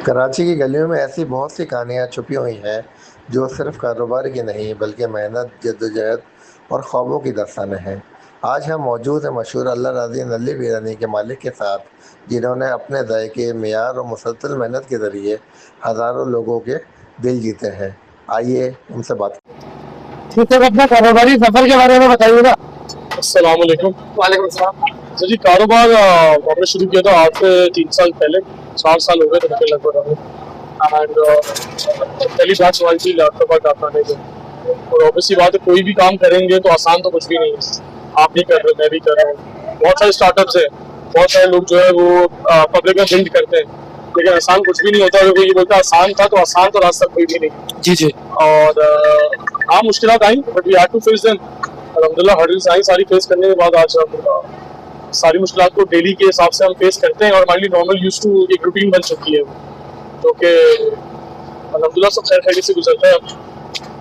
कराची की गलियों में ऐसी बहुत सी कहानियाँ छुपी हुई हैं जो सिर्फ कारोबार की नहीं बल्कि मेहनत, जद्दोजहद और ख्वाबों की दास्तानें हैं। आज हम मौजूद हैं मशहूर अल्लाह राज़ी नली बिरयानी के मालिक के साथ, जिन्होंने अपने जायके, मेयार और मुसलसल मेहनत के ज़रिए हज़ारों लोगों के दिल जीते हैं। आइए उनसे बात। ठीक है, अपना कारोबारी सफर के बारे में बताइएगा। अस्सलाम वालेकुम। वालेकुम सलाम। सर जी, कारोबार हमने शुरू किया था आज से 3 साल पहले। 4 साल हो गए थे मुझे लगभग हमें। एंड पहली बैच हमारी थी लैपटॉप डाटाने के। और ऑब्वियसली बात है, कोई भी काम करेंगे तो आसान तो कुछ भी नहीं है। आप भी कर रहे हो, मैं भी कर रहा हूँ। बहुत सारे स्टार्टअप्स हैं, बहुत सारे लोग जो है वो पब्लिक में बिल्ड करते हैं, लेकिन आसान कुछ भी नहीं होता। क्योंकि ये बोलता है आसान तो रास्ता कोई भी नहीं। जी जी। और हाँ, मुश्किलात आई but we had to face them. अल्हम्दुलिल्लाह हर्डल्स आई, सारी फेस करने के बाद आज हम सारी मुश्किलात को डेली के हिसाब से हम फेस करते हैं और हमारे लिए नॉर्मल यूज टू एक रूटीन बन चुकी है, जो कि अल्हम्दुलिल्लाह सब खैर खैरियत से गुजरता है।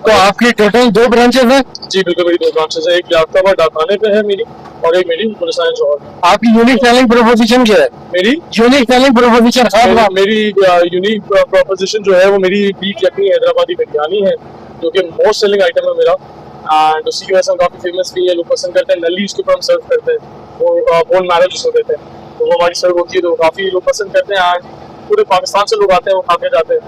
तो आपकी टोटल 2 ब्रांचेस हैं? जी बिल्कुल, मेरी 2 ब्रांचेस है। एक याफ्ताबाद डाकाने पे है मेरी, और एक मेरी गुलिस्तान जौहर। आपकी यूनिक सेलिंग प्रोपोजिशन क्या है? मेरी यूनिक सेलिंग प्रोपोजिशन मेरी यूनिक प्रोपोजिशन जो है वो मेरी बीफ यखनी हैदराबादी बिरयानी है, जो कि मोस्ट सेलिंग आइटम है मेरा। एंड उसी की वजह से हम काफ़ी फेमस भी है, लोग पसंद करते हैं। नली उसके ऊपर हम सर्व करते हैं, वो बोन मैरिज उसको कहते हैं, तो वो हमारी सर्व होती है, तो काफ़ी लोग पसंद करते हैं। एंड पूरे पाकिस्तान से लोग आते हैं, वो खा के जाते हैं,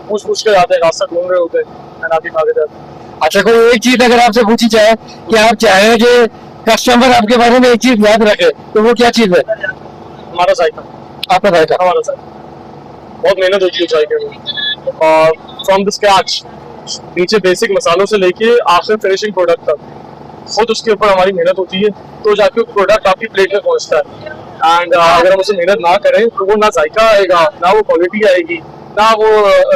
पूछ के जाते हैं, रास्ता ढूंढ रहे होते हैं एंड आके खा के जाते हैं। अच्छा, कोई एक चीज अगर आपसे पूछी जाए कि आप चाहें कि कस्टमर आपके बारे में एक चीज याद रखे, तो वो क्या चीज है? हमारा जायका, आपका जायका। हमारा जायका बहुत मेहनत होती है जायके में, और फ्रॉम द स्क्रैच, नीचे बेसिक मसालों से लेके आखिर फिनिशिंग प्रोडक्ट तक खुद उसके ऊपर हमारी मेहनत होती है, तो जाके प्रोडक्ट आपकी प्लेट में पहुंचता है। एंड अगर हम उसे मेहनत ना करें तो वो ना जायका आएगा, ना वो क्वालिटी आएगी, ना वो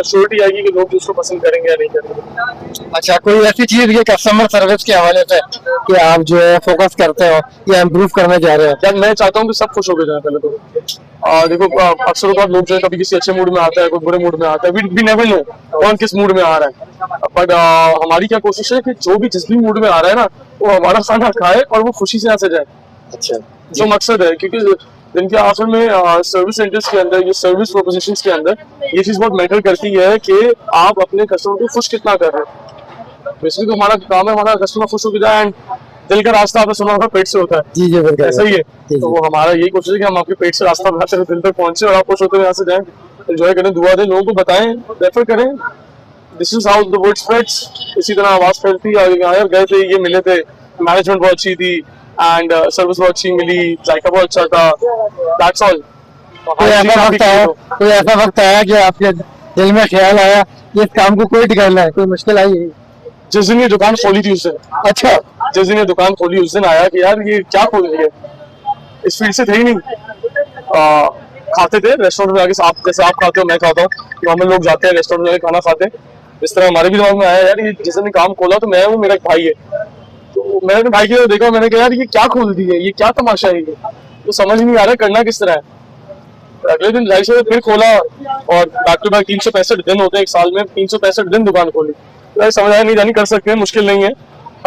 श्योरिटी आएगी कि लोग उसको पसंद करेंगे या नहीं करेंगे। अच्छा, कोई ऐसी चीज ये कस्टमर सर्विस के हवाले से कि आप जो है फोकस करते हो या इम्प्रूव करने जा रहे हो? यार मैं चाहता हूँ कि सब खुश हो गए जाए पहले तो। देखो, अक्सर बात लोग जो है कभी किसी अच्छे मूड में आता है, कोई बुरे मूड में आता है, वी नेवर नो कौन किस मूड में आ रहा है। बट हमारी क्या कोशिश है कि जो भी जिस भी मूड में आ रहा है ना, वो हमारा खाना खाए और वो खुशी से यहाँ से जाए। अच्छा, जो मकसद है, क्योंकि दिन के आखिर में सर्विस सेंटर्स के अंदर, ये सर्विस प्रोपोजिशंस के अंदर ये चीज बहुत मैटर करती है कि आप अपने कस्टमर को खुश कितना कर रहे हैं। बेसिकली तो हमारा काम है हमारा कस्टमर खुश होकर जाए। एंड दिल का रास्ता आपने सुना होगा पेट से होता है। जी जी, बिल्कुल ऐसा ही है। तो वो हमारा यही कोशिश है कि हम आपके पेट से रास्ता बनाते हुए दिल तक पहुंचे और आप खुश होते हुए यहाँ से जाएं, एंजॉय करें, दुआ दें, लोगों को बताएं, रेफर करें। This is how the word spreads. इसी तरह आवाज फैलती है। यार गए थे, ये मिले थे, मैनेजमेंट बहुत अच्छी थी एंड सर्विस बहुत अच्छी मिली, जायका बहुत अच्छा था, दैट्स ऑल। कोई ऐसा वक्त आया कि आपके दिल में ख्याल आया कि इस काम को कोई निकालना है, कोई मुश्किल आई? जिस दिन ये दुकान खोली थी उस दिन। अच्छा, जिस दिन ये दुकान खोली उस दिन आया कि यार ये क्या खोल रही है, इस फील्ड से थे ही नहीं। खाते थे रेस्टोरेंट में आके, जैसे आप खाते हो मैं खाता हूँ, नॉर्मल लोग जाते हैं रेस्टोरेंट में खाना खाते हैं, इस तरह हमारे भी दिमाग में आया यार ये जिस दिन काम खोला तो मैं हूँ, मेरा एक भाई है, तो मैंने अपने भाई की देखा, मैंने कहा यार ये क्या खोल दी है, ये क्या तमाशा है, ये तो समझ नहीं आ रहा करना किस तरह है। तो अगले दिन जाहिर से फिर खोला और बैक टू बैक 365 दिन होते हैं एक साल में, 365 दिन दुकान खोली। तो समझ आया नहीं जानी कर सकते हैं, मुश्किल नहीं है,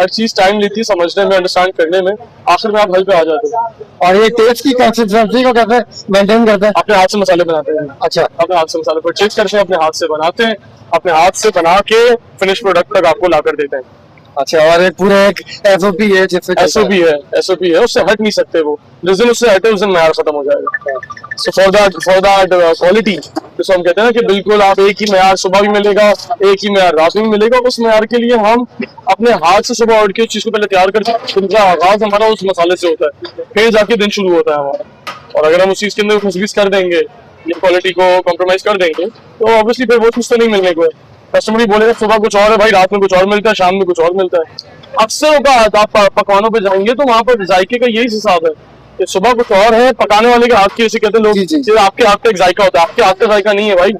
हर चीज टाइम लेती है समझने में, अंडरस्टैंड करने में, आखिर में आप हल पे आ जाते हैं। और ये टेस्ट की कंसिस्टेंसी को कैसे मेंटेन करते हैं? अपने हाथ से मसाले बनाते हैं। अच्छा, अपने हाथ से मसाले परचेज करते हैं, अपने हाथ से बनाते हैं, अपने हाथ से बना के फिनिश प्रोडक्ट तक आपको ला कर देते हैं। अच्छा, और एक पूरा एक एसओपी है जिससे एसओपी है, उससे हट नहीं सकते वो, जिस दिन उससे हटे उस दिन मैयार खत्म हो जाएगा। सो फॉर दैट क्वालिटी, जिसको हम कहते हैं ना कि बिल्कुल आप एक ही मैयार सुबह भी मिलेगा, एक ही मैयार रात में भी मिलेगा, उस मैयार के लिए हम अपने हाथ से सुबह उठ के उस चीज को पहले तैयार करते हैं। दिन का आगाज हमारा उस मसाले से होता है, फिर जाके दिन शुरू होता है हमारा। और अगर हम उस चीज के अंदर खुशबीस कर देंगे, ये क्वालिटी को कॉम्प्रोमाइज कर देंगे, तो ऑब्वियसली फिर वो चीज तो नहीं मिलने को है। कस्टमर ही बोलेगा सुबह कुछ और है भाई, रात में कुछ और मिलता है, शाम में कुछ और मिलता है। अक्सर होगा आप पकवानों पे जाएंगे तो वहां पर जायके का यही हिसाब है कि सुबह कुछ और है, पकाने वाले के हाथ की, जैसे कहते हैं लोग, जी। आपके हाथ का एक जायका होता है, आपके हाथ का जायका नहीं है भाई।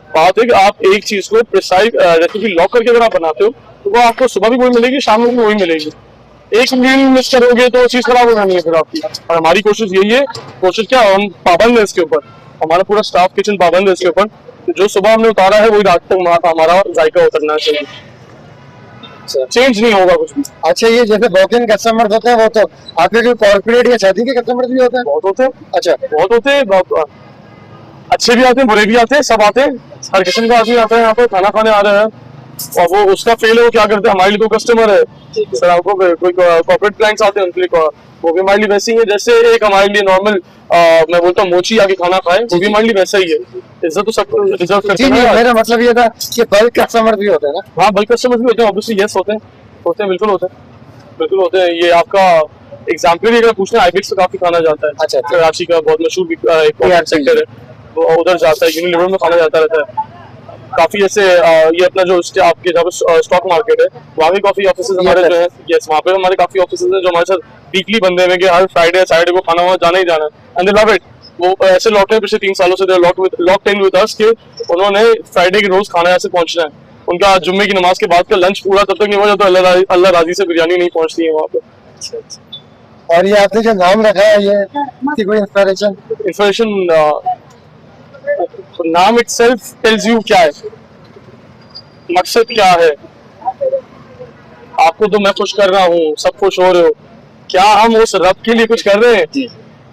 बात है कि आप एक चीज को प्रिसाइज रेसिपी लॉक करके अगर आप बनाते हो तो वो आपको सुबह भी वही मिलेगी, शाम में भी वही मिलेगी। एक इंग्रेडिएंट मिस करोगे तो चीज खराब हो जानी है फिर आपकी। और हमारी कोशिश यही है, कोशिश क्या, हम पाबंद है इसके ऊपर, हमारा पूरा स्टाफ किचन पाबंद है इसके ऊपर, जो सुबह हमने उतारा है वही रात तक हमारा जायका उतरना चाहिए, चेंज नहीं होगा कुछ भी। अच्छा, ये जैसे वॉक इन कस्टमर होते हैं, वो तो आपके जो कॉर्पोरेट या शादी के कस्टमर भी होते हैं? बहुत होते हैं। अच्छा, बहुत होते हैं, बहुत अच्छे भी आते हैं, बुरे भी आते हैं, सब आते हैं। हर किस्म का आदमी आता है यहाँ पर खाना खाने आ रहा है, और वो उसका फेल है वो क्या करते हैं, हमारे लिए तो कस्टमर है सर। आपको कोई कॉर्पोरेट क्लाइंट्स आते हैं उनके लिए वो भी हमारे लिए वैसे ही है, जैसे एक हमारे लिए नॉर्मल मैं बोलता हूँ मोची आके खाना खाए, वो भी हमारे लिए वैसा ही है। इज्जत तो सब डिजर्व करते जी, हैं। मेरा मतलब ये था कि बल्क कस्टमर भी होते हैं ना। हाँ, बल्क कस्टमर भी होते हैं, ऑब्वियसली यस होते हैं, बिल्कुल होते हैं, बिल्कुल होते हैं। ये आपका एग्जाम्पल अगर पूछना है, आईबीएक्स तो काफी खाना जाता है। अच्छा। कराची का बहुत मशहूर एक सेक्टर है, वो उधर जाता है, यूनिलीवर में खाना जाता रहता है काफी। ऐसे ये अपना जो आपके जहाँ पे स्टॉक मार्केट है, वहाँ भी काफी ऑफिस हमारे जो है, यस वहाँ पे हमारे काफी ऑफिस हैं जो हमारे साथ वीकली बंदे हैं कि हर फ्राइडे सैटरडे को खाना वहाँ जाना ही जाना है, एंड दे लव इट। वो ऐसे लॉक है पिछले 3 सालों से, लॉक इन विद अस, कि उन्होंने फ्राइडे के रोज खाना यहाँ से पहुंचना है। उनका जुम्मे की नमाज के बाद का लंच पूरा तब तक नहीं हुआ जब तक अल्लाह राजी से बिरयानी नहीं पहुंचती है वहाँ पे। और ये आपने जो नाम रखा है, ये इसकी कोई इंस्पिरेशन? नाम इटसेल्फ टेल्स यू क्या है, मकसद क्या है। आपको तो मैं खुश कर रहा हूँ, सब खुश हो रहे हो, क्या हम उस रब के लिए कुछ कर रहे हैं?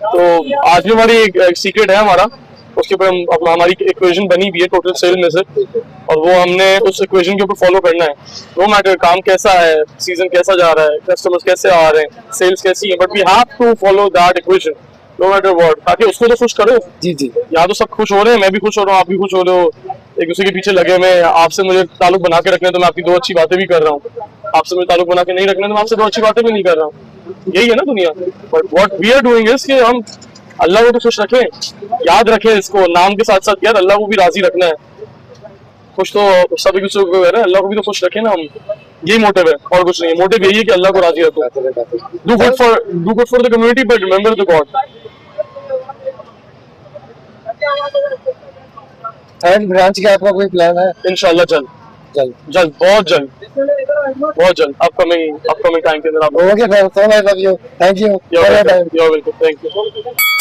तो आज भी हमारी एक सीक्रेट है हमारा, उसके ऊपर हमारी इक्वेशन बनी हुई है टोटल सेल में से, और वो हमने उस इक्वेशन के ऊपर फॉलो करना है। नो मैटर काम कैसा है, सीजन कैसा जा रहा है, कस्टमर्स कैसे आ रहे हैं, सेल्स कैसी है, but we have to follow that equation no matter what, ताकि उसको तो खुश करो। जी। यहाँ तो सब खुश हो रहे हैं, मैं भी खुश हो रहा हूँ, आप भी खुश हो रहे हो, एक दूसरे के पीछे लगे हुए। आपसे मुझे ताल्लुक बना के रखने तो मैं आपकी 2 अच्छी बातें भी कर रहा हूँ, आपसे मुझे ताल्लुक बना के नहीं रखना तो मैं आपसे 2 अच्छी बातें भी नहीं कर रहा हूँ। यही है ना दुनिया। But what we are doing is कि हम अल्लाह को तो खुश रखें, याद रखें इसको, नाम के साथ साथ यार अल्लाह को भी राजी रखना है। खुश तो सभी कुछ को है, अल्लाह को भी तो खुश रखें ना हम, यही मोटिव है और कुछ नहीं है। मोटिव यही है कि अल्लाह को राजी रखो, do good for the community but remember the God. Third branch का आपका कोई प्लान है? इंशाल्लाह जल्द, बहुत जल्द अपकमिंग टाइम के अंदर आप। Okay sir, so nice of you, thank you. You're welcome. Thank you.